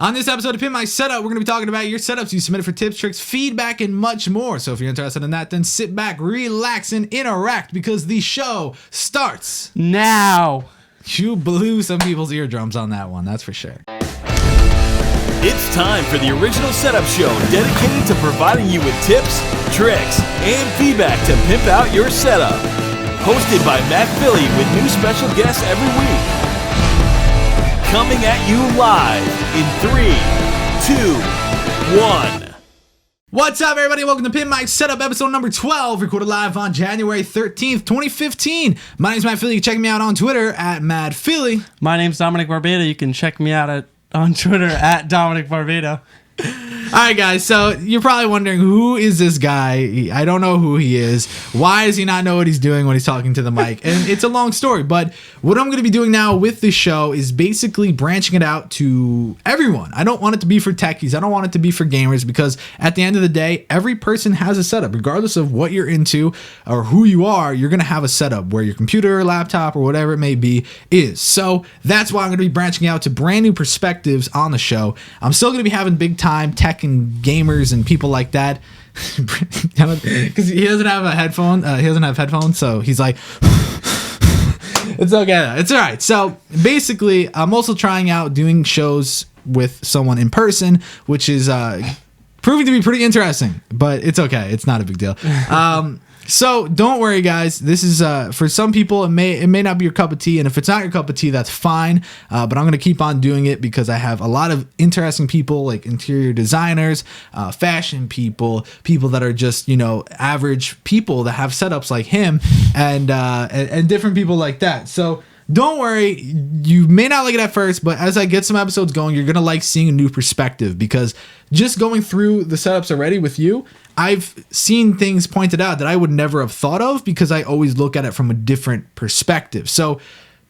On this episode of Pimp My Setup, we're going to be talking about your setups you submitted for tips, tricks, feedback, and much more. So if you're interested in that, then sit back, relax, and interact because the show starts now. You blew some people's eardrums on that one, that's for sure. It's time for the original setup show dedicated to providing you with tips, tricks, and feedback to pimp out your setup. Hosted by Philie with new special guests every week. Coming at you live in 3, 2, 1. What's up, everybody? Welcome to Pimp My Setup, episode number 12, recorded live on January 13th, 2015. My name's Philie. You can check me out on Twitter at Philie. My name's Dominick Barbato. You can check me out on Twitter at Dominick Barbato. All right, guys, so you're probably wondering, who is this guy? I don't know who he is. Why does he not know what he's doing when he's talking to the mic? And it's a long story, but what I'm going to be doing now with this show is basically branching it out to everyone. I don't want it to be for techies. I don't want it to be for gamers because at the end of the day, every person has a setup. Regardless of what you're into or who you are, you're going to have a setup where your computer or laptop or whatever it may be is. So that's why I'm going to be branching out to brand new perspectives on the show. I'm still going to be having big time tech and gamers and people like that because he doesn't have a headphone. He doesn't have headphones, so he's like, it's okay. It's all right. So basically, I'm also trying out doing shows with someone in person, which is proving to be pretty interesting, but it's okay. It's not a big deal. So don't worry, guys. This is for some people it may not be your cup of tea, and if it's not your cup of tea, that's fine. But I'm gonna keep on doing it because I have a lot of interesting people, like interior designers, fashion people that are just average people that have setups like him, and different people like that. So don't worry, you may not like it at first, but as I get some episodes going, you're gonna like seeing a new perspective because just going through the setups already with you, I've seen things pointed out that I would never have thought of because I always look at it from a different perspective. So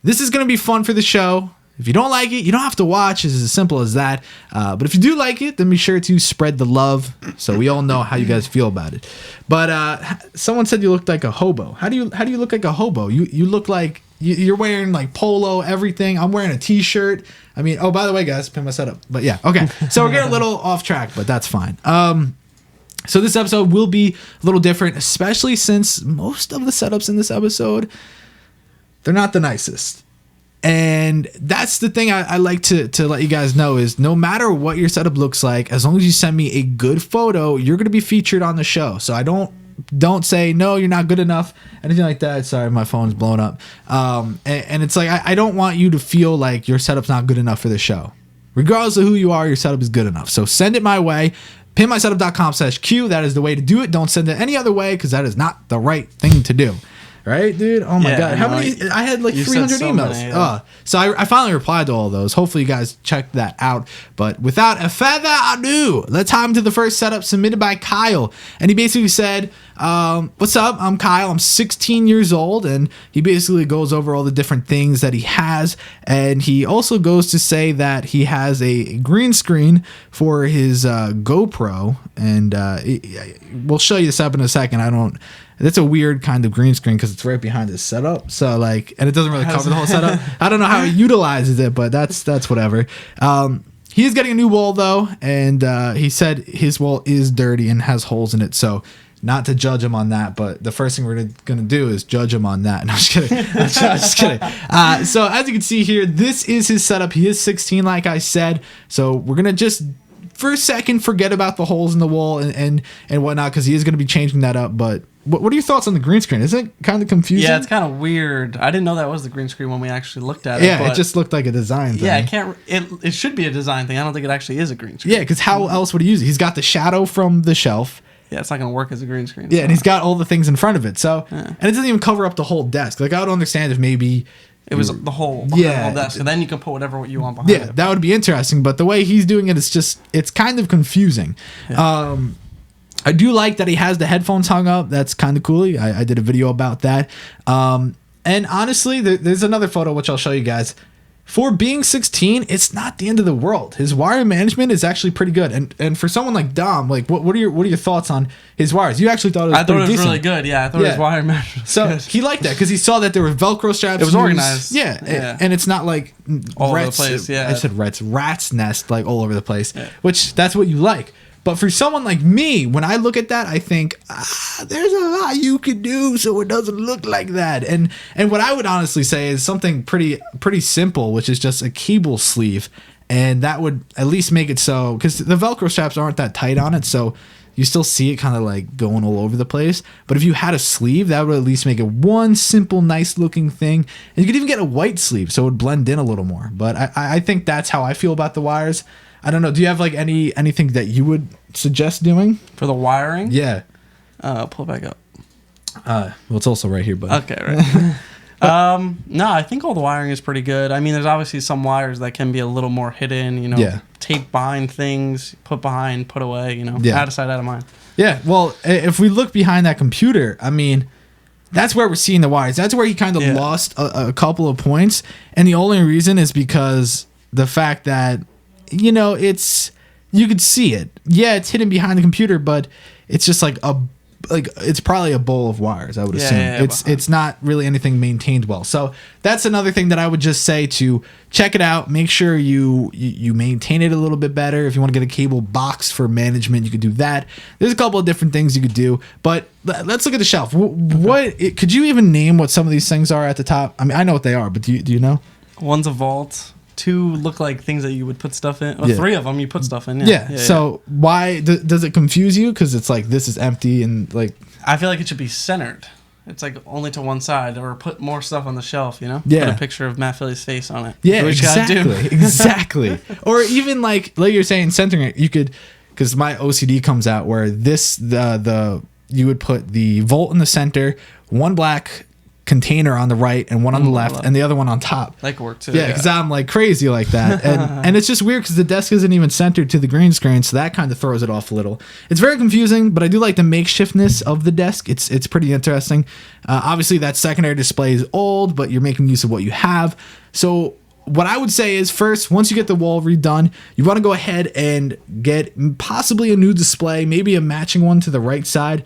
this is going to be fun for the show. If you don't like it, you don't have to watch. It's as simple as that. But if you do like it, then be sure to spread the love so we all know how you guys feel about it. But someone said you looked like a hobo. How do you look like a hobo? You look like you're wearing like polo, everything. I'm wearing a t-shirt. I mean, oh, by the way, guys, Pimp My Setup. But yeah, okay. So we're getting a little off track, but that's fine. So this episode will be a little different, especially since most of the setups in this episode, they're not the nicest. And that's the thing I like to let you guys know is no matter what your setup looks like, as long as you send me a good photo, you're going to be featured on the show. So I don't say, no, you're not good enough, anything like that. Sorry, my phone's blown up. And it's like, I don't want you to feel like your setup's not good enough for the show. Regardless of who you are, your setup is good enough. So send it my way. PimpMySetup.com/Q. That is the way to do it. Don't send it any other way because that is not the right thing to do. Right, dude? Oh my God. How many? I had like 300 emails. So I finally replied to all of those. Hopefully you guys checked that out. But without a further ado, let's hop into the first setup submitted by Kyle. And he basically said, what's up? I'm Kyle. I'm 16 years old. And he basically goes over all the different things that he has. And he also goes to say that he has a green screen for his GoPro. And we'll show you this up in a second. That's a weird kind of green screen because it's right behind his setup. So and it doesn't really cover the whole setup. I don't know how he utilizes it, but that's whatever. He is getting a new wall though, and he said his wall is dirty and has holes in it. So not to judge him on that, but the first thing we're gonna do is judge him on that. No, I'm just kidding. I'm just kidding. So as you can see here, this is his setup. He is 16, like I said. So we're gonna just for a second forget about the holes in the wall and whatnot because he is gonna be changing that up, but. What are your thoughts on the green screen? Isn't it kind of confusing? Yeah, it's kind of weird. I didn't know that was the green screen when we actually looked at it. Yeah, it just looked like a design thing. Yeah, it should be a design thing. I don't think it actually is a green screen. Yeah, because how else would he use it? He's got the shadow from the shelf. Yeah, it's not going to work as a green screen. Yeah, and he's got all the things in front of it. So, and it doesn't even cover up the whole desk. Like, I would understand if maybe... It was the whole behind the whole desk, and then you can put whatever you want behind it. Yeah, that would be interesting. But the way he's doing it, it's kind of confusing. Yeah. I do like that he has the headphones hung up. That's kind of cool. I did a video about that. And honestly, there's another photo which I'll show you guys. for being 16, it's not the end of the world. His wire management is actually pretty good. And for someone like Dom, like what are your thoughts on his wires? You actually thought it was I thought it was decent. really good. Yeah, I thought his wire management was So good. he liked that because he saw that there were Velcro straps. It was organized. Yeah, and it's not like all over the place. Yeah, I said rat's nest like all over the place, which that's what you like. But for someone like me, when I look at that, I think there's a lot you could do so it doesn't look like that. And what I would honestly say is something pretty simple, which is just a cable sleeve, and that would at least make it so, because the Velcro straps aren't that tight on it, so you still see it kind of like going all over the place. But if you had a sleeve, that would at least make it one simple, nice looking thing. And you could even get a white sleeve so it would blend in a little more. But I think that's how I feel about the wires. I don't know. Do you have like anything that you would suggest doing for the wiring? Yeah. Pull it back up. Well, it's also right here, buddy. Okay, right. No, I think all the wiring is pretty good. I mean, there's obviously some wires that can be a little more hidden, tape behind things, put behind, put away, out of sight, out of mind. Yeah, well, if we look behind that computer, I mean, that's where we're seeing the wires. That's where he kind of lost a couple of points. And the only reason is because the fact that, you could see it. Yeah, it's hidden behind the computer, but it's just like it's probably a bowl of wires, I would assume. It's not really anything maintained well. So that's another thing that I would just say to check it out. Make sure you maintain it a little bit better. If you want to get a cable box for management, you could do that. There's a couple of different things you could do, but let's look at the shelf. Could you even name what some of these things are at the top? I mean, I know what they are, but do you know? One's a vault. 2 look like things that you would put stuff in. Or 3 of them you put stuff in. Yeah. So why does it confuse you? Because it's like this is empty and like. I feel like it should be centered. It's like only to one side, or put more stuff on the shelf. Yeah. Put a picture of Matt Phillie's face on it. Yeah, exactly. Or even like you're saying, centering it. You could, because my OCD comes out where you would put the volt in the center, one black container on the right and one on the left and the other one on top. That could work too. Yeah, because I'm like crazy like that. And it's just weird because the desk isn't even centered to the green screen, so that kind of throws it off a little. It's very confusing, but I do like the makeshiftness of the desk. It's pretty interesting. Obviously, that secondary display is old, but you're making use of what you have. So what I would say is, first, once you get the wall redone, you want to go ahead and get possibly a new display, maybe a matching one to the right side.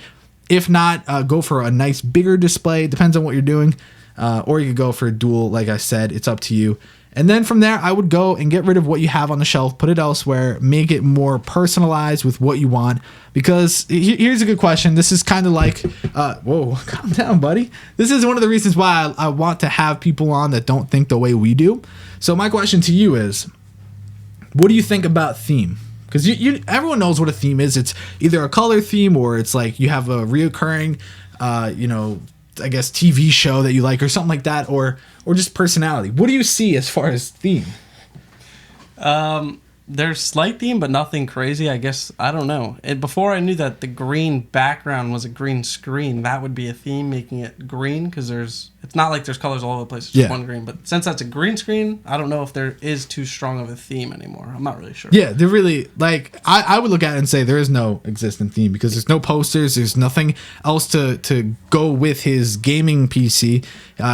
If not, go for a nice bigger display. It depends on what you're doing. Or you could go for a dual, like I said. It's up to you. And then from there, I would go and get rid of what you have on the shelf, put it elsewhere, make it more personalized with what you want. Because here's a good question. This is kind of like, whoa, calm down, buddy. This is one of the reasons why I want to have people on that don't think the way we do. So my question to you is, what do you think about theme? Because everyone knows what a theme is. It's either a color theme or it's like you have a reoccurring, I guess TV show that you like or something like that, or just personality. What do you see as far as theme? There's slight theme, but nothing crazy. I guess, I don't know. Before I knew that the green background was a green screen, that would be a theme, making it green, because it's not like there's colors all over the place. It's just one green. But since that's a green screen, I don't know if there is too strong of a theme anymore. I'm not really sure. Yeah, they're really, like, I would look at it and say there is no existent theme because there's no posters. There's nothing else to go with his gaming PC.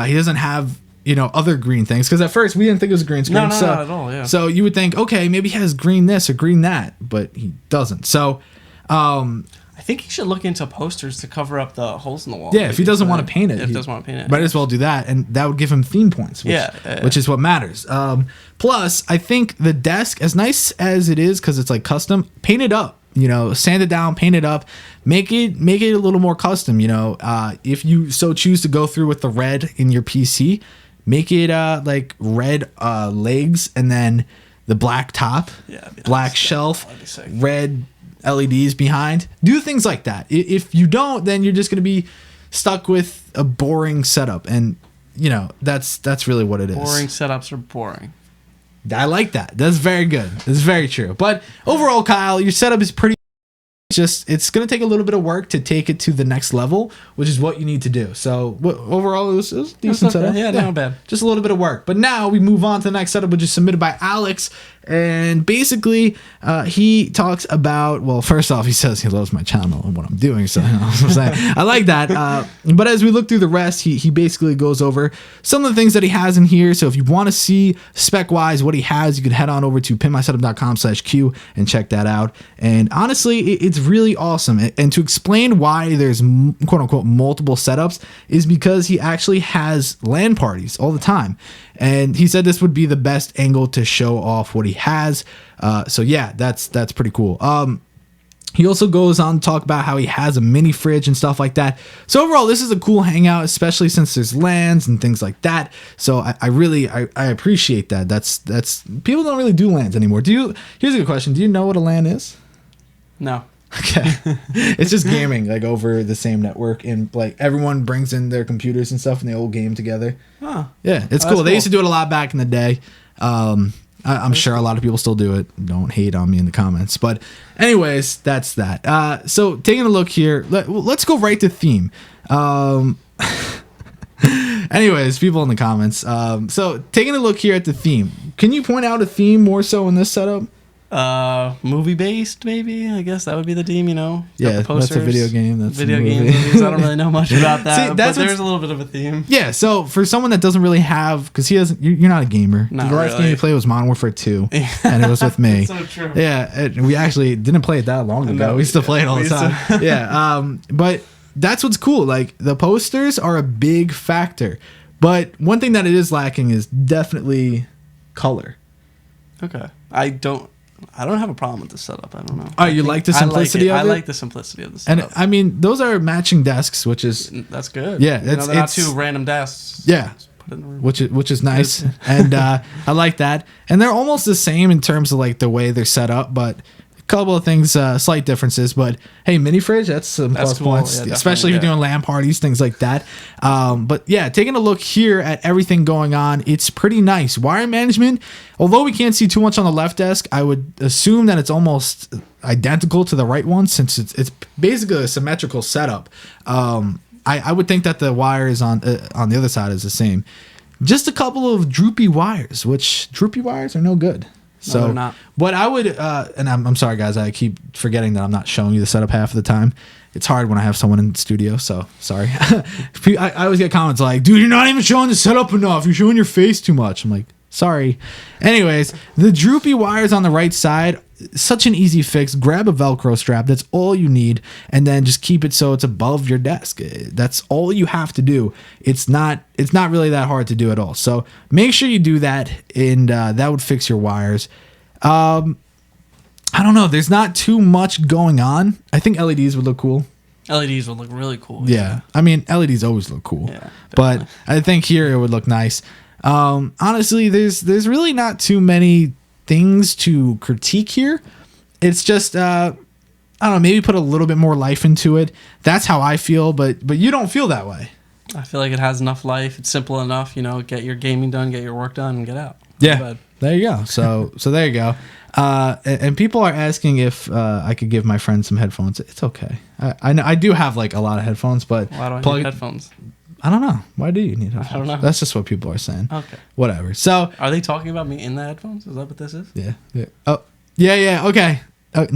He doesn't have other green things, because at first we didn't think it was a green screen. No, not at all. Yeah. So you would think, okay, maybe he has green this or green that, but he doesn't. So, I think he should look into posters to cover up the holes in the wall. Yeah, if he doesn't want to paint it, if he doesn't want to paint it, might as well do that, and that would give him theme points. Which is what matters. Plus, I think the desk, as nice as it is, because it's like custom, paint it up. Sand it down, paint it up, make it a little more custom. If you so choose to go through with the red in your PC. Make it like red legs and then the black top, black shelf, red LEDs behind. Do things like that. If you don't, then you're just going to be stuck with a boring setup. And, that's really what it is. Boring setups are boring. I like that. That's very good. That's very true. But overall, Kyle, your setup is pretty. It's going to take a little bit of work to take it to the next level, which is what you need to do. So overall, it was decent setup. Yeah, not bad. Just a little bit of work. But now we move on to the next setup, which is submitted by Alex. And basically, he talks about, well, first off, he says he loves my channel and what I'm doing. So, you know what I'm saying? I like that. But as we look through the rest, he basically goes over some of the things that he has in here. So if you want to see spec-wise what he has, you can head on over to pimpmysetup.com/Q and check that out. And honestly, it's really awesome. And to explain why there's quote-unquote multiple setups is because he actually has LAN parties all the time. And he said this would be the best angle to show off what he has. So yeah, that's pretty cool. He also goes on to talk about how he has a mini fridge and stuff like that. So overall, this is a cool hangout, especially since there's LANs and things like that. So I really appreciate that. That's people don't really do LANs anymore. Here's a good question. Do you know what a LAN is? No. Okay. It's just gaming like over the same network, and like everyone brings in their computers and stuff and they all game together. Huh. Yeah, it's cool. They used to do it a lot back in the day. I'm sure a lot of people still do it. Don't hate on me in the comments. But anyways, that's that. So taking a look here, let's go right to theme. Anyways, people in the comments. So taking a look here at the theme, can you point out a theme more so in this setup? Movie based, maybe. I guess that would be the theme, you know. Yeah, that's a video game. That's video a movie. games. I don't really know much about that. See, but there's a little bit of a theme. Yeah, so for someone that doesn't really have, because you're not a gamer. Not the last really. game you played was Modern Warfare 2, and it was with me. So true. Yeah, we actually didn't play it that long ago. No, we used to play it all the time. Yeah, but that's what's cool. Like the posters are a big factor, but one thing that it is lacking is definitely color. Okay. I don't have a problem with the setup. I don't know. Oh, you like the simplicity of it? I like the simplicity of the setup. And I mean, those are matching desks, which is that's good. Yeah, they're not two random desks. Yeah, put in the room. which is nice, and I like that. And they're almost the same in terms of like the way they're set up, but a couple of things, slight differences. But hey, mini fridge, that's some plus cool. points, Yeah, especially if you're doing LAN parties, things like that. But yeah, taking a look here at everything going on, it's pretty nice. Wire management, although we can't see too much on the left desk, I would assume that it's almost identical to the right one since it's basically a symmetrical setup. I would think that the wires on the other side is the same. Just a couple of droopy wires, which droopy wires are no good. So no, they're not. What I would, and I'm sorry guys, I keep forgetting that I'm not showing you the setup half of the time. It's hard when I have someone in the studio, so sorry. I always get comments like, dude, you're not even showing the setup enough. You're showing your face too much. I'm like, sorry. Anyways, the droopy wires on the right side, such an easy fix. Grab a Velcro strap. That's all you need. And then just keep it so it's above your desk. That's all you have to do. It's not really that hard to do at all. So make sure you do that, and that would fix your wires. I don't know. There's not too much going on. I think LEDs would look cool. LEDs would look really cool. Yeah. I mean, LEDs always look cool. Yeah, but I think here it would look nice. Honestly, there's really not too many things to critique here. It's just I don't know, maybe put a little bit more life into it. That's how I feel, but you don't feel that way. I feel like it has enough life. It's simple enough, you know, get your gaming done, get your work done, and get out. Yeah. There you go. So there you go. And people are asking if I could give my friend some headphones. It's okay. I know I do have like a lot of headphones, but why do I need headphones? I don't know. Why do you need headphones? I don't know. That's just what people are saying. Okay. Whatever. So are they talking about me in the headphones? Is that what this is? Yeah. Oh, yeah. Okay. Oh,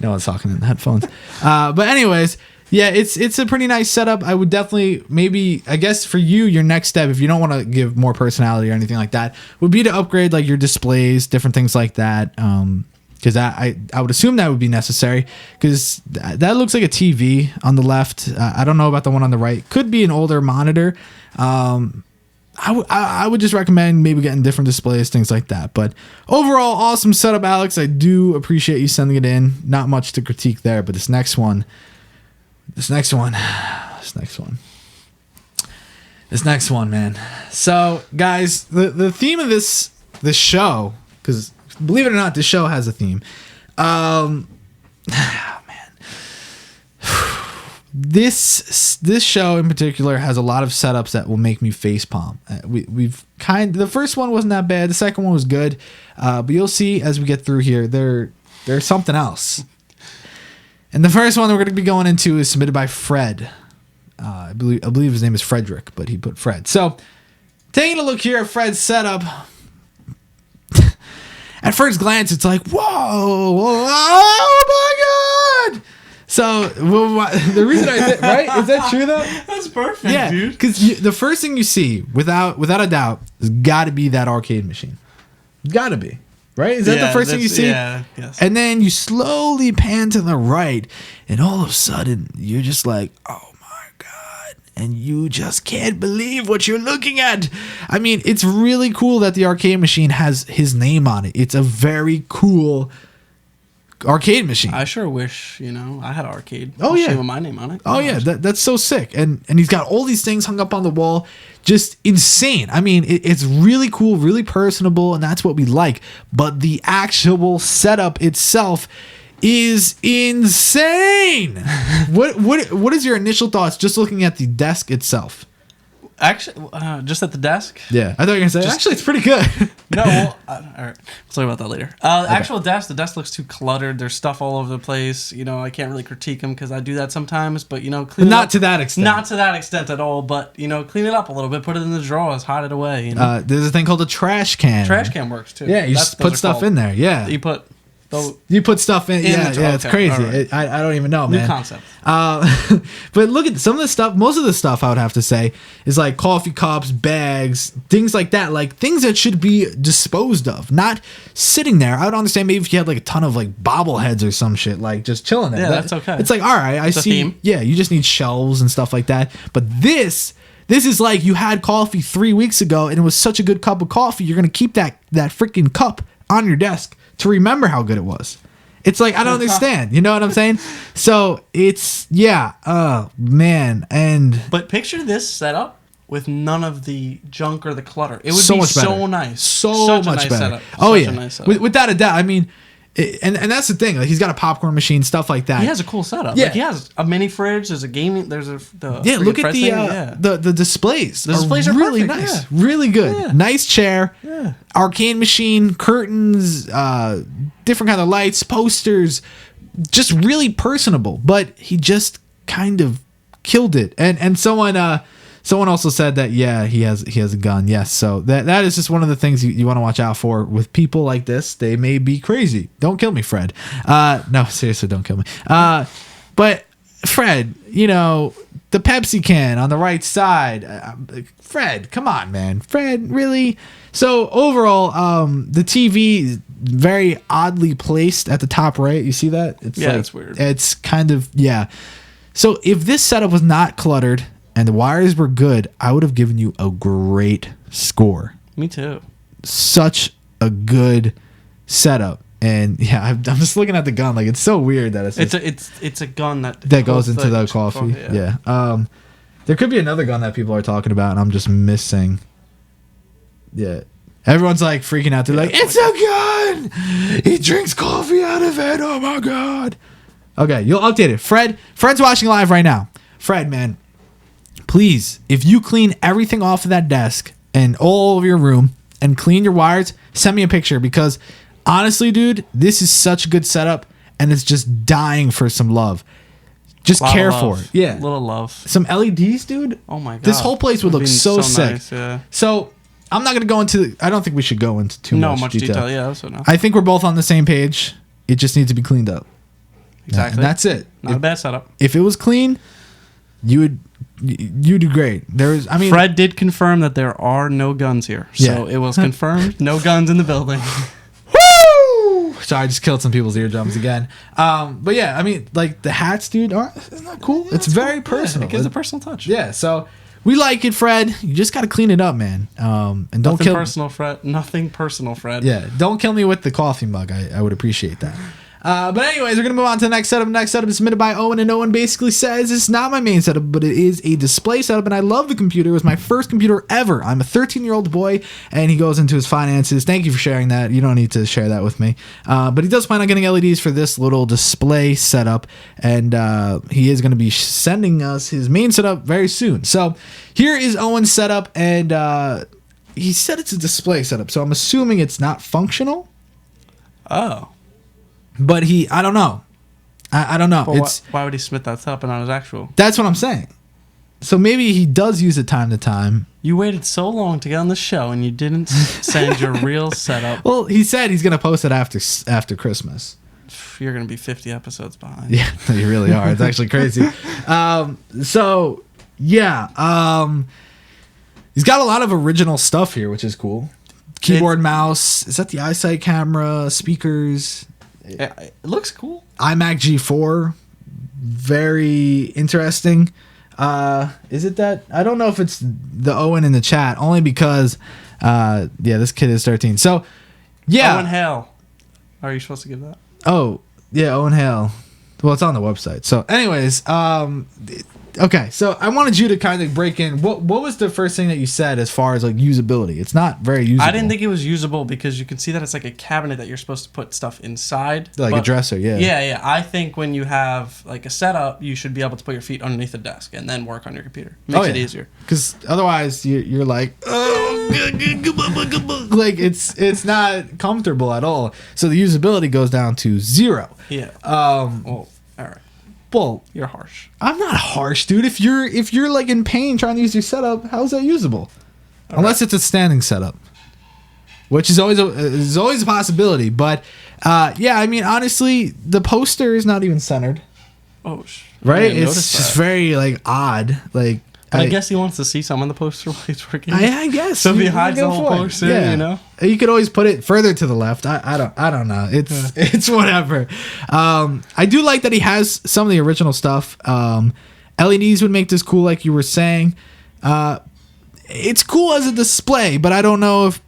no one's talking in the headphones. But anyways, yeah, it's a pretty nice setup. I would definitely maybe, I guess for you, your next step, if you don't want to give more personality or anything like that, would be to upgrade like your displays, different things like that. Because I would assume that would be necessary, because that looks like a TV on the left. I don't know about the one on the right. Could be an older monitor. I would just recommend maybe getting different displays, things like that. But overall, awesome setup, Alex. I do appreciate you sending it in. Not much to critique there, but this next one, man. So, guys, the theme of this show, because believe it or not, this show has a theme. Man, this show in particular has a lot of setups that will make me facepalm. The first one wasn't that bad. The second one was good, but you'll see as we get through here, there's something else. And the first one that we're going to be going into is submitted by Fred. I believe his name is Frederick, but he put Fred. So, taking a look here at Fred's setup. at first glance, it's like, whoa, oh my God. So the reason I said, right? Is that true though? That's perfect, Yeah, dude. because the first thing you see, without a doubt, has got to be that arcade machine. Got to be. Right? Is that the first thing you see? Yeah, yes. And then you slowly pan to the right, and all of a sudden, you're just like, oh my God. And you just can't believe what you're looking at. I mean, it's really cool that the arcade machine has his name on it. It's a very cool arcade machine. I sure wish, I had an arcade. Oh, yeah. With my name on it. Oh yeah, that's so sick. And he's got all these things hung up on the wall, just insane. I mean, it's really cool, really personable, and that's what we like. But the actual setup itself is insane. What is your initial thoughts just looking at the desk itself? Actually, just at the desk. Yeah, I thought you were gonna say actually it's pretty good. No, well, all right. We'll talk about that later. Actual desk. The desk looks too cluttered. There's stuff all over the place. I can't really critique them because I do that sometimes. But clean Not it up. to that extent. Not to that extent at all. But clean it up a little bit. Put it in the drawers. Hide it away. There's a thing called a trash can. Trash can works too. Yeah, you just put stuff in there. Yeah, you put stuff in. Yeah, it's crazy. Right. I don't even know, man. New concept. But look at some of the stuff. Most of the stuff I would have to say is like coffee cups, bags, things like that. Like things that should be disposed of, not sitting there. I would understand maybe if you had like a ton of like bobbleheads or some shit, like just chilling there. Yeah, that's okay. It's like, all right, I see. Theme. Yeah, you just need shelves and stuff like that. But this is like you had coffee 3 weeks ago and it was such a good cup of coffee. You're gonna keep that freaking cup on your desk to remember how good it was. It's like, I don't understand. You know what I'm saying? So it's, man. But picture this setup with none of the junk or the clutter. It would so be much better. so nice. So much nice better. Setup. Oh, Such yeah. a nice setup. Without a doubt. I mean, and that's the thing. Like he's got a popcorn machine, stuff like that. He has a cool setup. Yeah. Like he has a mini fridge. There's a gaming. There's a look at the displays. The displays are really perfect, nice, yeah. really good. Yeah. Nice chair, Yeah. arcade machine, curtains, different kind of lights, posters, just really personable. But he just kind of killed it. And someone also said that he has a gun. Yes, so that is just one of the things you want to watch out for with people like this. They may be crazy. Don't kill me, Fred. No, seriously, don't kill me. But Fred, the Pepsi can on the right side. Fred, come on, man. Fred, really? So overall, the TV is very oddly placed at the top right. You see that? It's weird. It's kind of So if this setup was not cluttered and the wires were good, I would have given you a great score. Me too. Such a good setup. And I'm just looking at the gun. Like it's so weird that it's a gun that goes into the coffee. Yeah. There could be another gun that people are talking about, and I'm just missing. Yeah. Everyone's like freaking out. They're like, "It's a gun! He drinks coffee out of it. Oh my God!" Okay, you'll update it. Fred's watching live right now. Fred, man, please, if you clean everything off of that desk and all of your room and clean your wires, send me a picture because honestly, dude, this is such a good setup and it's just dying for some love. Just care for it. Yeah. Little love. Some LEDs, dude. Oh my God. This whole place would look so sick. Nice, yeah. So I'm not going to go into, I don't think we should go into too much detail. Yeah, also no. I think we're both on the same page. It just needs to be cleaned up. Exactly. And that's it. Not a bad setup. If it was clean, you do great. Fred did confirm that there are no guns here. So it was confirmed. No guns in the building. Woo! Sorry, I just killed some people's eardrums again. But yeah, I mean, like the hats, dude, isn't that cool? It's very personal. It gives a personal touch. Yeah, so we like it, Fred. You just got to clean it up, man. And don't Nothing personal, Fred. Nothing personal, Fred. Yeah, don't kill me with the coffee mug. I would appreciate that. But anyways, we're going to move on to the next setup. The next setup is submitted by Owen, and Owen basically says it's not my main setup, but it is a display setup, and I love the computer. It was my first computer ever. I'm a 13-year-old boy, and he goes into his finances. Thank you for sharing that. You don't need to share that with me. But he does plan on getting LEDs for this little display setup, and he is going to be sending us his main setup very soon. So here is Owen's setup, and he said it's a display setup, so I'm assuming it's not functional. Oh. But I don't know. I don't know. But why would he submit that setup and not his actual? That's what I'm saying. So maybe he does use it time to time. You waited so long to get on the show and you didn't send your real setup. Well, he said he's gonna post it after Christmas. You're gonna be 50 episodes behind. Yeah, you really are. It's actually crazy. So yeah, he's got a lot of original stuff here, which is cool. Keyboard, mouse. Is that the eyesight camera? Speakers. It looks cool. iMac G4. Very interesting. Is it that? I don't know if it's the Owen in the chat, only because this kid is 13. So yeah. Owen Hale. Are you supposed to give that? Oh, yeah, Owen Hale. Well, it's on the website. So anyways, okay, so I wanted you to kind of break in. What was the first thing that you said as far as like usability? It's not very usable. I didn't think it was usable because you can see that it's like a cabinet that you're supposed to put stuff inside. Like a dresser, yeah. Yeah. I think when you have like a setup, you should be able to put your feet underneath the desk and then work on your computer. Makes it easier. Because otherwise you're like, like it's not comfortable at all. So the usability goes down to 0. Yeah. Well, all right. Well, you're harsh. I'm not harsh, dude. If you're like in pain trying to use your setup, how is that usable? Unless it's a standing setup, which is always a possibility. But yeah, I mean, honestly, the poster is not even centered. Oh, right. It's just very like odd. Like I guess he wants to see some on the poster while he's working. I guess. So if he hides the whole poster, you know? You could always put it further to the left. I don't know. It's whatever. I do like that he has some of the original stuff. LEDs would make this cool, like you were saying. It's cool as a display, but I don't know if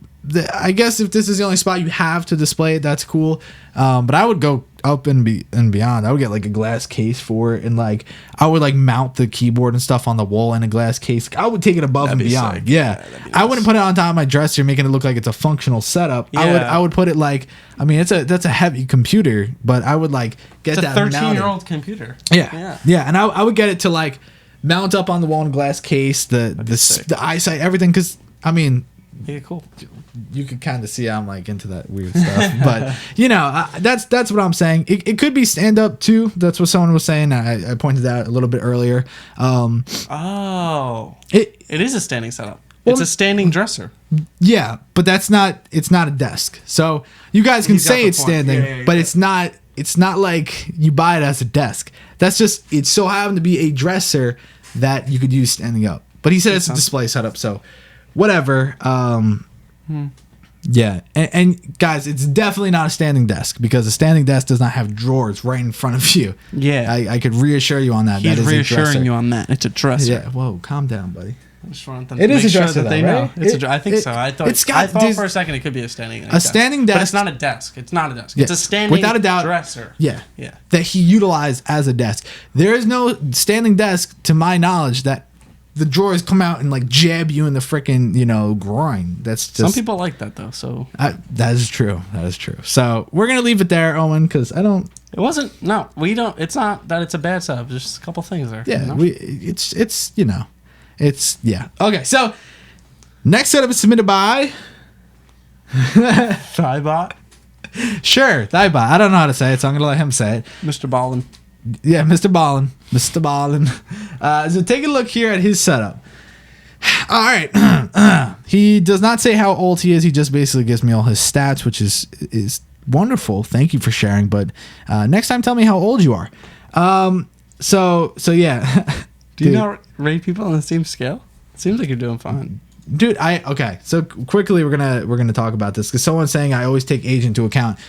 I guess if this is the only spot you have to display it, that's cool. But I would go up and beyond. I would get like a glass case for it, and like I would like mount the keyboard and stuff on the wall in a glass case. I would take it above and beyond. Sick. Yeah, nice. I wouldn't put it on top of my dresser, making it look like it's a functional setup. Yeah. I would put it like, I mean, that's a heavy computer, but I would like get that. It's a 13-year-old computer. Yeah, and I would get it to like mount up on the wall in a glass case, the eyesight, everything, because I mean. Yeah, cool. You could kind of see I'm like into that weird stuff, but you know, that's what I'm saying. It could be stand up too. That's what someone was saying. I pointed that out a little bit earlier. It is a standing setup. It's a standing dresser. Yeah, but it's not a desk. So you guys can say it's standing, but it's not. It's not like you buy it as a desk. That's just it so happened to be a dresser that you could use standing up. But he said it's a display setup, so. Whatever. Yeah. And guys, it's definitely not a standing desk because a standing desk does not have drawers right in front of you. Yeah. I could reissure you on that. He's that is reassuring you on that. It's a dresser. Yeah. Whoa, calm down, buddy. I just want them it is a dresser, though, right? I think so. I thought for a second it could be a standing desk. Standing desk. But it's not a desk. It's not a desk. It's a standing without a doubt, dresser. Yeah. That he utilized as a desk. There is no standing desk, to my knowledge, that the drawers come out and like jab you in the freaking, groin. That's just, some people like that though. So that is true. That is true. So we're gonna leave it there, Owen, because I don't. It wasn't. No, we don't. It's not that it's a bad setup. Just a couple things there. Yeah, it's yeah. Okay, so next setup is submitted by Thightbot. Sure, Thightbot. I don't know how to say it, so I'm gonna let him say it. Misterballin. Yeah, misterballin. So take a look here at his setup. All right. He does not say how old he is. He just basically gives me all his stats, which is wonderful. Thank you for sharing. But next time, tell me how old you are. So yeah. Do you not rate people on the same scale? It seems like you're doing fine. Dude, okay. So quickly, we're gonna talk about this because someone's saying I always take age into account.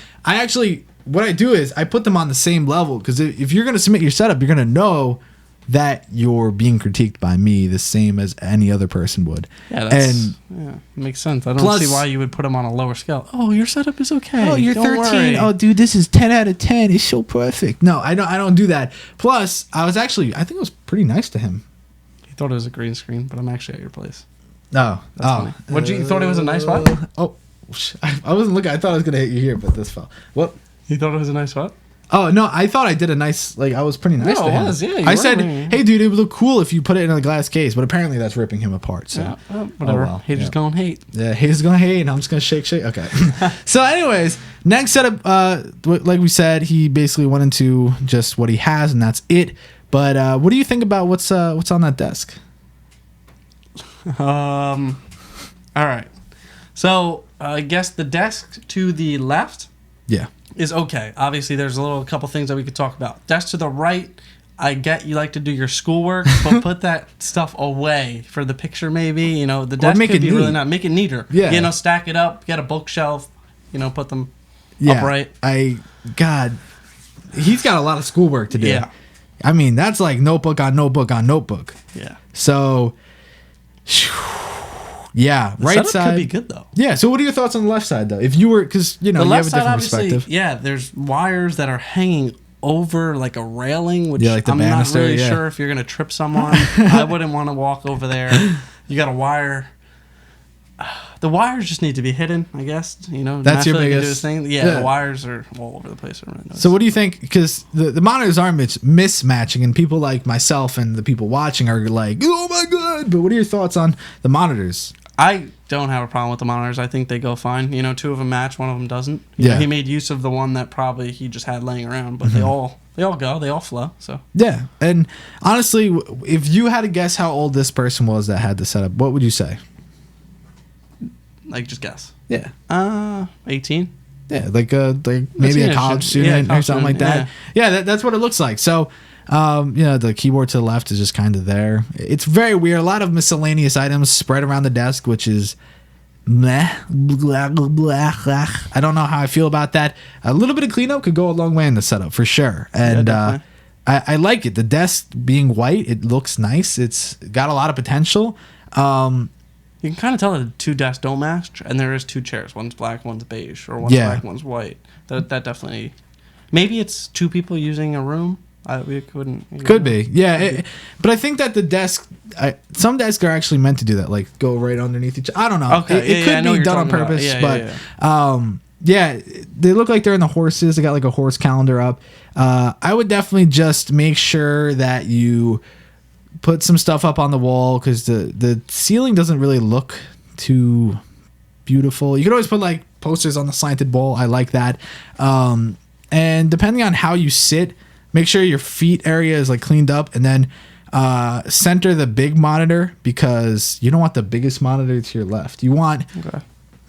What I do is I put them on the same level because if you're going to submit your setup, you're going to know that you're being critiqued by me the same as any other person would. Yeah, makes sense. I don't see why you would put them on a lower scale. Oh, your setup is okay. Oh, you're 13. Worry. Oh, dude, this is 10 out of 10. It's so perfect. No, I don't do that. Plus, I think it was pretty nice to him. He thought it was a green screen, but I'm actually at your place. Oh, funny. You thought it was a nice what? Oh, I wasn't looking. I thought I was going to hit you here, but this fell. What? You thought it was a nice what? Oh, no, I thought I did a nice, I was pretty nice to him. It was, yeah. I said, hey, dude, it would look cool if you put it in a glass case, but apparently that's ripping him apart. So whatever. Haters going to hate. Yeah, haters going to hate, and I'm just going to shake. Okay. So anyways, next setup, like we said, he basically went into just what he has, and that's it. But what do you think about what's on that desk? All right. So I guess the desk to the left Yeah. is okay. Obviously, there's a couple things that we could talk about. Desk to the right, I get you like to do your schoolwork, but put that stuff away for the picture maybe. You know, the desk make could it be really neat. not. Make it neater. Yeah. You know, stack it up, get a bookshelf, you know, put them Yeah. upright. God, he's got a lot of schoolwork to do. Yeah. I mean, that's like notebook on notebook on notebook. Yeah. So, yeah, The right setup side could be good though. Yeah. So, what are your thoughts on the left side though? If you were, because you know The you left have a side, different obviously, perspective. yeah, there's wires that are hanging over like a railing, which Yeah, like the I'm banister, not really yeah. sure if you're gonna trip someone. I wouldn't want to walk over there. You got a wire. The wires just need to be hidden, I guess. You know, That's your Philly can do biggest- his thing. yeah. The wires are all over the place. I don't really know. So, what do you think? Because the monitors are mismatching, and people like myself and the people watching are like, "Oh my god!" But what are your thoughts on the monitors? I don't have a problem with the monitors. I think they go fine. You know, 2 of them match, 1 of them doesn't. You Yeah. know, he made use of the one that probably he just had laying around, but they all go, they all flow. So Yeah, and honestly, if you had to guess how old this person was that had the setup, what would you say? like, just guess. Yeah. 18. Yeah, like maybe a teenager. college Yeah, student or college something like student, that. Yeah, that's what it looks like. So, you know, the keyboard to the left is just kind of there. It's very weird. A lot of miscellaneous items spread around the desk, which is meh. Blah, blah, blah, blah. I don't know how I feel about that. A little bit of cleanup could go a long way in the setup for sure. And definitely. I like it. The desk being white, it looks nice. It's got a lot of potential. You can kind of tell that the 2 desks don't match, and there is 2 chairs. One's black, one's beige, or one's Yeah. black, one's white. That definitely. Maybe it's 2 people using a room. We couldn't. Could be, yeah. But I think that the desk, some desks are actually meant to do that, like go right underneath each. I don't know. Okay, It could I know be what you're done on talking about. purpose, Yeah, but yeah. they look like they're in the horses. They got like a horse calendar up. I would definitely just make sure that you put some stuff up on the wall because the ceiling doesn't really look too beautiful. You could always put like posters on the slanted wall. I like that. And depending on how you sit, make sure your feet area is like cleaned up, and then center the big monitor because you don't want the biggest monitor to your left. You want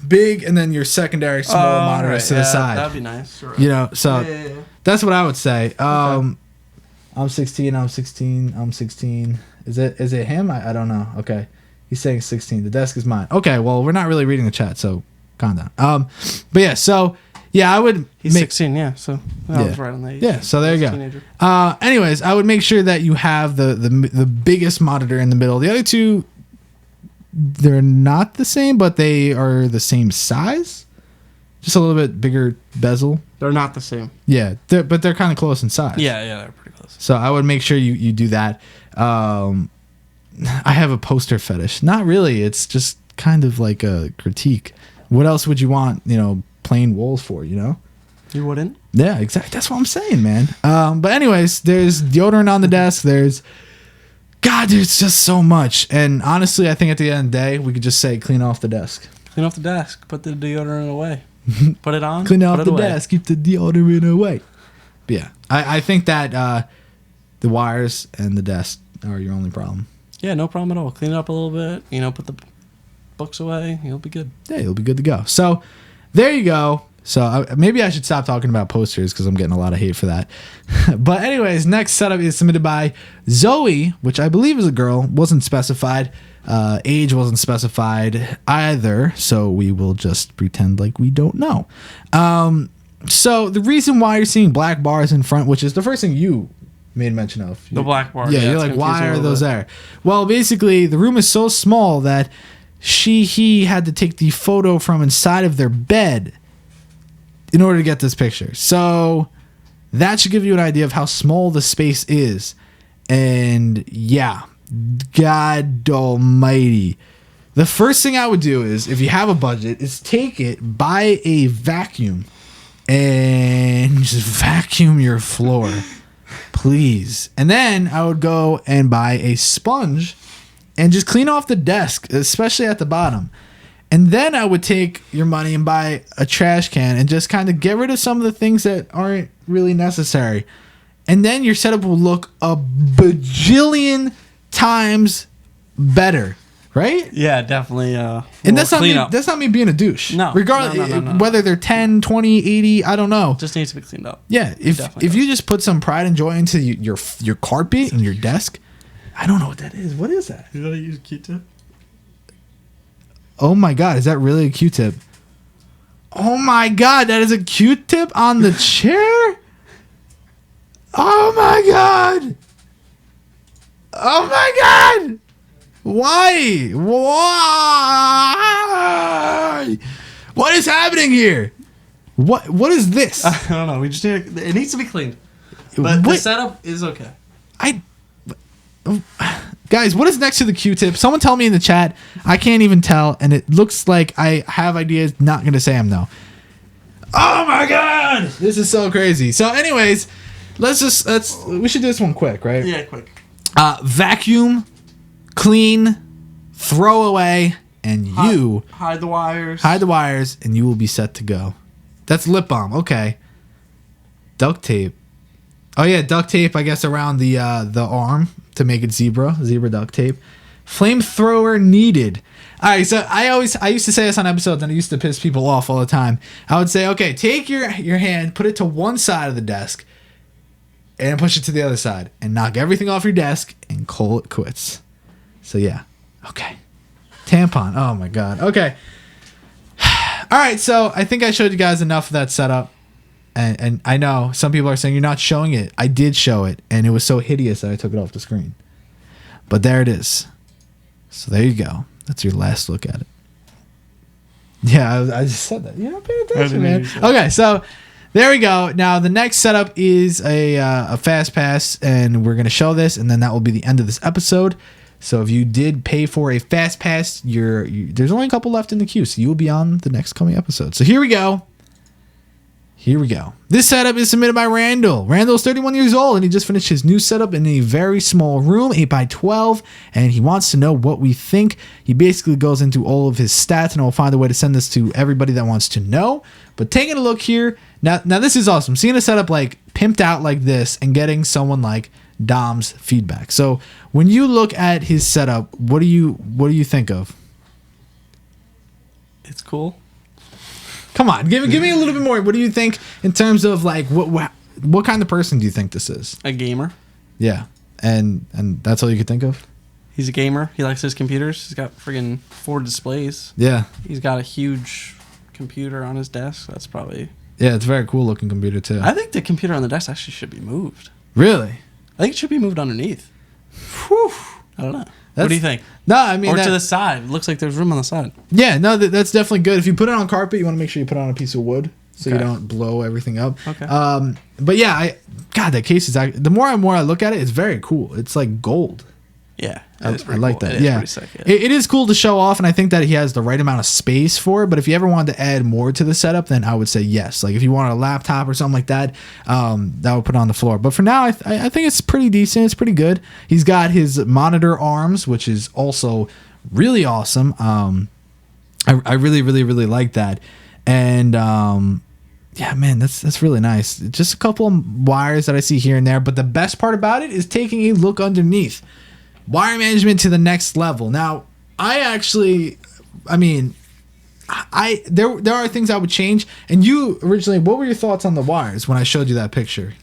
big, and then your secondary small monitors to the side. That'd be nice. Sure. You know, so Yeah. that's what I would say. I'm 16. I'm 16. I'm 16. Is it him? I don't know. Okay, he's saying 16. The desk is mine. Okay, well we're not really reading the chat, so calm down. But yeah, so yeah, I would. He's 16. Yeah, so I was right on the age. Yeah, so there you go. Teenager. Anyways, I would make sure that you have the biggest monitor in the middle. The other 2, they're not the same, but they are the same size. Just a little bit bigger bezel. They're not the same. Yeah, but they're kind of close in size. Yeah, they're pretty close. So I would make sure you do that. I have a poster fetish. Not really. It's just kind of like a critique. What else would you want, you know, plain walls for, you know? You wouldn't? Yeah, exactly. That's what I'm saying, man. But anyways, there's deodorant on the desk. There's just so much. And honestly, I think at the end of the day, we could just say clean off the desk. Clean off the desk. Put the deodorant away. Put it on. Clean off put the it away. desk. Keep the deodorant away. But yeah, I think that the wires and the desk are your only problem. Yeah, no problem at all. Clean it up a little bit. You know, put the books away. You'll be good. Yeah, you'll be good to go. So there you go. So maybe I should stop talking about posters because I'm getting a lot of hate for that. But anyways, next setup is submitted by Zoey, which I believe is a girl. Wasn't specified. Age wasn't specified either. So we will just pretend like we don't know. So the reason why you're seeing black bars in front, which is the first thing you made mention of. The black bar. Yeah, you're it's like, confusing why a are little those bit. there? Well, basically, the room is so small that he had to take the photo from inside of their bed in order to get this picture. So that should give you an idea of how small the space is. And yeah, God almighty. The first thing I would do is, if you have a budget, is take it, buy a vacuum, and just vacuum your floor. Please. And then I would go and buy a sponge and just clean off the desk, especially at the bottom. And then I would take your money and buy a trash can and just kind of get rid of some of the things that aren't really necessary. And then your setup will look a bajillion times better, right? Yeah, definitely. And that's not me being a douche. No. Regardless, No. whether they're 10, 20, 80, I don't know. Just needs to be cleaned up. Yeah, if you just put some pride and joy into your carpet and your desk, I don't know what that is. What is that? You gotta use a Q-tip. Oh my God, is that really a Q-tip? Oh my God, that is a Q-tip on the chair? Oh my God. Oh my God. Why? What is happening here? What is this? I don't know. We just need it needs to be cleaned. But the setup is okay. Guys, what is next to the Q-tip? Someone tell me in the chat. I can't even tell, and it looks like I have ideas. Not gonna say them though. Oh my God, this is so crazy. So, anyways, we should do this one quick, right? Yeah, quick. Vacuum, clean, throw away, and hide the wires. Hide the wires, and you will be set to go. That's lip balm. Okay. Duct tape. Oh yeah, duct tape. I guess around the arm to make it zebra duct tape. Flamethrower needed. All right, so I used to say this on episodes, and it used to piss people off all the time. I would say, okay, take your hand, put it to one side of the desk, and push it to the other side, and knock everything off your desk, and call it quits. So yeah, okay. Tampon. Oh my God. Okay. All right, so I think I showed you guys enough of that setup. And I know some people are saying you're not showing it. I did show it, and it was so hideous that I took it off the screen. But there it is. So there you go. That's your last look at it. Yeah, I just said that. You're not paying attention, man. Okay, so there we go. Now the next setup is a fast pass, and we're gonna show this, and then that will be the end of this episode. So if you did pay for a fast pass, there's only a couple left in the queue, so you will be on the next coming episode. So here we go. Here we go. This setup is submitted by Randall. Randall's 31 years old, and he just finished his new setup in a very small room, 8x12, and he wants to know what we think. He basically goes into all of his stats, and I'll find a way to send this to everybody that wants to know. But taking a look here, now this is awesome. Seeing a setup like pimped out like this and getting someone like Dom's feedback. So when you look at his setup, what do you think of? It's cool. Come on, give me a little bit more. What do you think in terms of like what kind of person do you think this is? A gamer. Yeah, and that's all you could think of? He's a gamer. He likes his computers. He's got friggin' 4 displays. Yeah. He's got a huge computer on his desk. That's probably... Yeah, it's a very cool looking computer too. I think the computer on the desk actually should be moved. Really? I think it should be moved underneath. Whew. I don't know. What do you think? No, I mean... Or to the side. It looks like there's room on the side. Yeah, no, that's definitely good. If you put it on carpet, you want to make sure you put it on a piece of wood so you don't blow everything up. Okay. But yeah, that case is... The more and more I look at it, it's very cool. It's like gold. Yeah. I like cool. that. Yeah. Sick, yeah. It is cool to show off, and I think that he has the right amount of space for it. But if you ever wanted to add more to the setup, then I would say yes. Like if you wanted a laptop or something like that, that would put it on the floor. But for now, I think it's pretty decent. It's pretty good. He's got his monitor arms, which is also really awesome. I really, really, really like that. And yeah, man, that's really nice. Just a couple of wires that I see here and there. But the best part about it is taking a look underneath. Wire management to the next level. Now, there are things I would change. And you originally, what were your thoughts on the wires when I showed you that picture?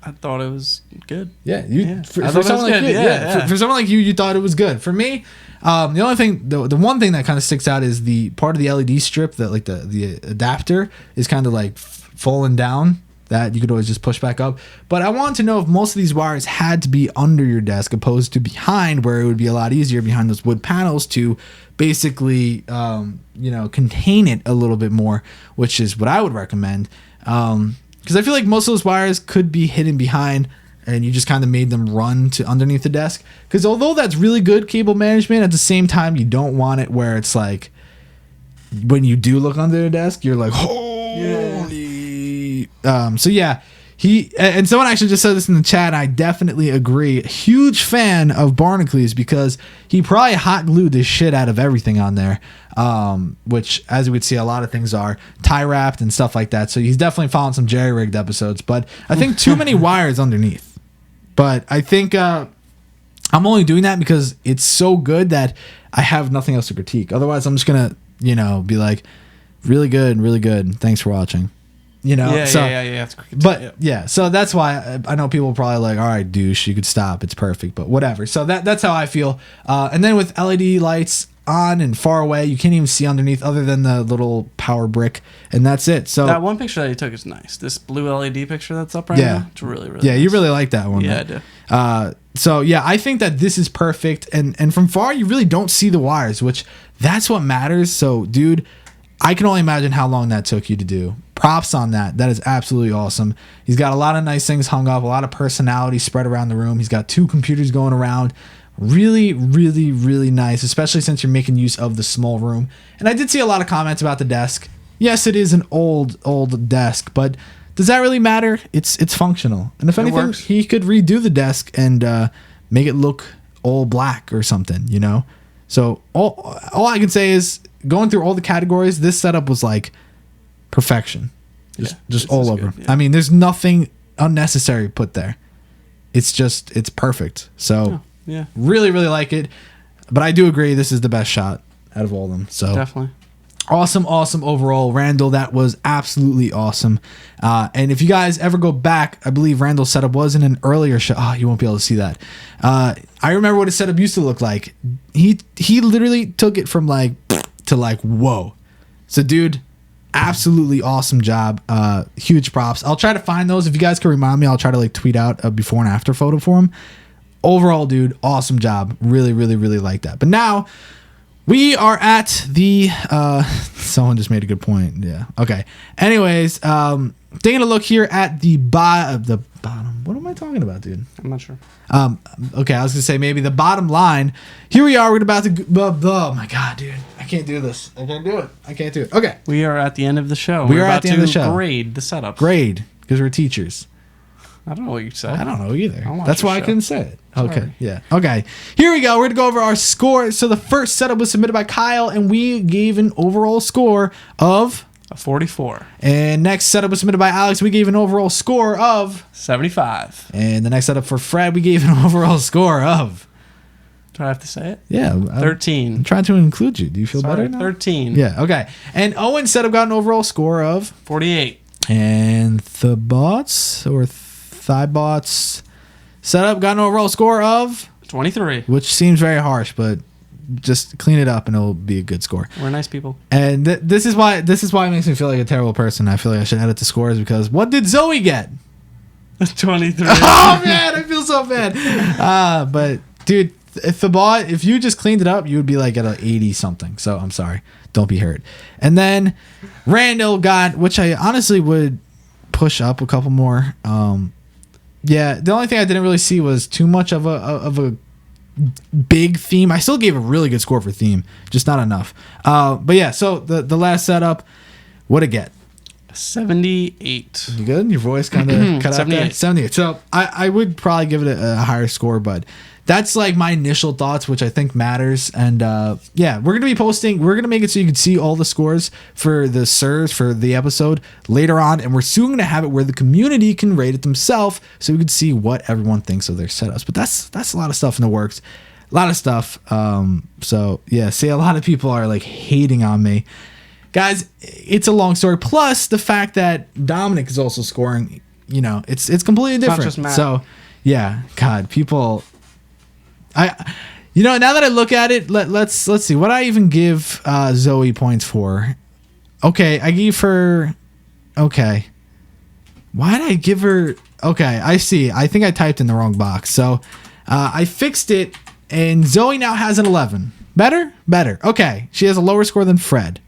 I thought it was good. Yeah, for someone like you, for someone like you thought it was good. For me, the only thing, the one thing that kind of sticks out is the part of the LED strip that like the adapter is kind of like falling down. That you could always just push back up. But I wanted to know if most of these wires had to be under your desk opposed to behind, where it would be a lot easier behind those wood panels to basically, contain it a little bit more, which is what I would recommend. Because I feel like most of those wires could be hidden behind and you just kind of made them run to underneath the desk. Because although that's really good cable management, at the same time, you don't want it where it's like, when you do look under the desk, you're like, holy... So yeah, and someone actually just said this in the chat. I definitely agree. Huge fan of Barnacles because he probably hot glued the shit out of everything on there. Which, as we would see, a lot of things are tie wrapped and stuff like that. So he's definitely following some jerry rigged episodes. But I think too many wires underneath. But I think I'm only doing that because it's so good that I have nothing else to critique. Otherwise, I'm just gonna, be like, really good, really good. Thanks for watching. Yeah. So that's why I know people are probably like, all right, douche, you could stop. It's perfect, but whatever. So that's how I feel. And then with LED lights on and far away, you can't even see underneath other than the little power brick, and that's it. So that one picture that you took is nice. This blue LED picture that's up right now, it's really, really nice. You really like that one. Yeah, right? I do. So yeah, I think that this is perfect, and from far you really don't see the wires, which that's what matters. So dude, I can only imagine how long that took you to do. Props on that. That is absolutely awesome. He's got a lot of nice things hung up, a lot of personality spread around the room. He's got 2 computers going around. Really, really, really nice, especially since you're making use of the small room. And I did see a lot of comments about the desk. Yes, it is an old desk, but does that really matter? It's functional. And if anything, he could redo the desk and make it look all black or something, So all I can say is going through all the categories, this setup was like perfection. Just all over. Yeah. I mean, there's nothing unnecessary put there. It's perfect. So really, really like it. But I do agree this is the best shot out of all of them. So definitely. Awesome overall. Randall, that was absolutely awesome. And if you guys ever go back, I believe Randall's setup was in an earlier show. Oh, you won't be able to see that. I remember what his setup used to look like. He literally took it from like to like, whoa. So dude, absolutely awesome job. Huge props. I'll try to find those. If you guys can remind me, I'll try to like tweet out a before and after photo for him. Overall, dude, awesome job. Really, really, really like that. But now we are at the someone just made a good point. Yeah. Okay. Anyways, taking a look here at the bottom. What am I talking about, dude? I'm not sure. Okay, I was gonna say maybe the bottom line. Here we are. We're about to. Oh my god, dude! I can't do this. I can't do it. Okay. We are at the end of the show. We're at the end of the show. Grade the setup. Grade because we're teachers. I don't know what you said. I don't know either. That's why I couldn't say it. Okay. Sorry. Yeah. Okay. Here we go. We're going to go over our score. So the first setup was submitted by Kyle, and we gave an overall score of a 44. And next setup was submitted by Alex. We gave an overall score of 75. And the next setup for Fred, we gave an overall score of. Do I have to say it? Yeah. 13. I'm trying to include you. Do you feel better now? 13. Yeah. Okay. And Owen setup got an overall score of 48. And Thighbots setup got an overall score of 23, which seems very harsh, but just clean it up and it'll be a good score. We're nice people. And this is why it makes me feel like a terrible person. I feel like I should edit the scores because what did Zoey get? 23. Oh man, I feel so bad. But dude, if you just cleaned it up, you would be like at an 80 something. So I'm sorry. Don't be hurt. And then Randall got, which I honestly would push up a couple more. Yeah, the only thing I didn't really see was too much of a big theme. I still gave a really good score for theme, just not enough. But yeah, so the last setup, what'd it get? 78. You good? Your voice kind of cut 78. out there? 78. So I would probably give it a higher score, but that's like my initial thoughts, which I think matters. And yeah, we're going to make it so you can see all the scores for the SIRs for the episode later on. And we're soon going to have it where the community can rate it themselves so we can see what everyone thinks of their setups. But that's a lot of stuff in the works. A lot of stuff. So yeah, see, a lot of people are like hating on me. Guys, it's a long story. Plus the fact that Dominick is also scoring, it's completely different. Not just Matt. So yeah, God, people... now that I look at it, let's see what I even give Zoey points for. Okay, I gave her. Okay, why did I give her? Okay, I see. I think I typed in the wrong box, so I fixed it, and Zoey now has an 11. Better. Okay, she has a lower score than Fred.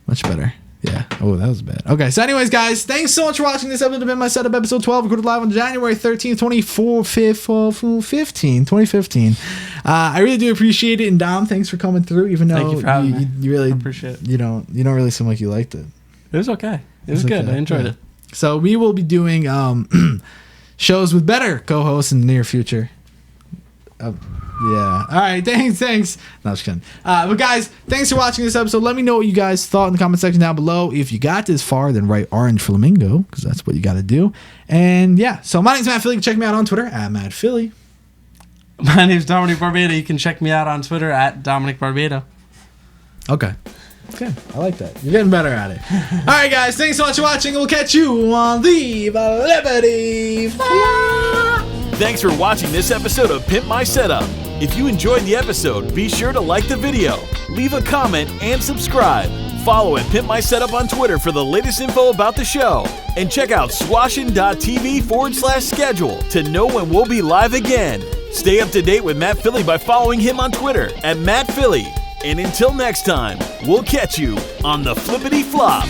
Much better. Yeah. Oh, that was bad. Okay. So anyways, guys, thanks so much for watching this episode of Pimp My Setup, episode 12, recorded live on January 13th, 2015. I really do appreciate it. And Dom, thanks for coming through, even though Thank you for having me. You really appreciate it. You don't really seem like you liked it. It was okay. It was good. Okay. I enjoyed it. So we will be doing shows with better co-hosts in the near future. Yeah. All right. Thanks. No, just kidding. But guys, thanks for watching this episode. Let me know what you guys thought in the comment section down below. If you got this far, then write Orange Flamingo because that's what you got to do. And yeah. So my name's Matt Philie. Check me out on Twitter at Matt Philie. My name's Dominick Barbato. You can check me out on Twitter at Dominick Barbato. Okay. Good. I like that. You're getting better at it. All right, guys. Thanks so much for watching. We'll catch you on the Liberty Fly. Thanks for watching this episode of Pimp My Setup. If you enjoyed the episode, be sure to like the video, leave a comment, and subscribe. Follow at Pimp My Setup on Twitter for the latest info about the show. And check out swashin.tv/schedule to know when we'll be live again. Stay up to date with Matt Philie by following him on Twitter at Matt Philie. And until next time, we'll catch you on the flippity flop.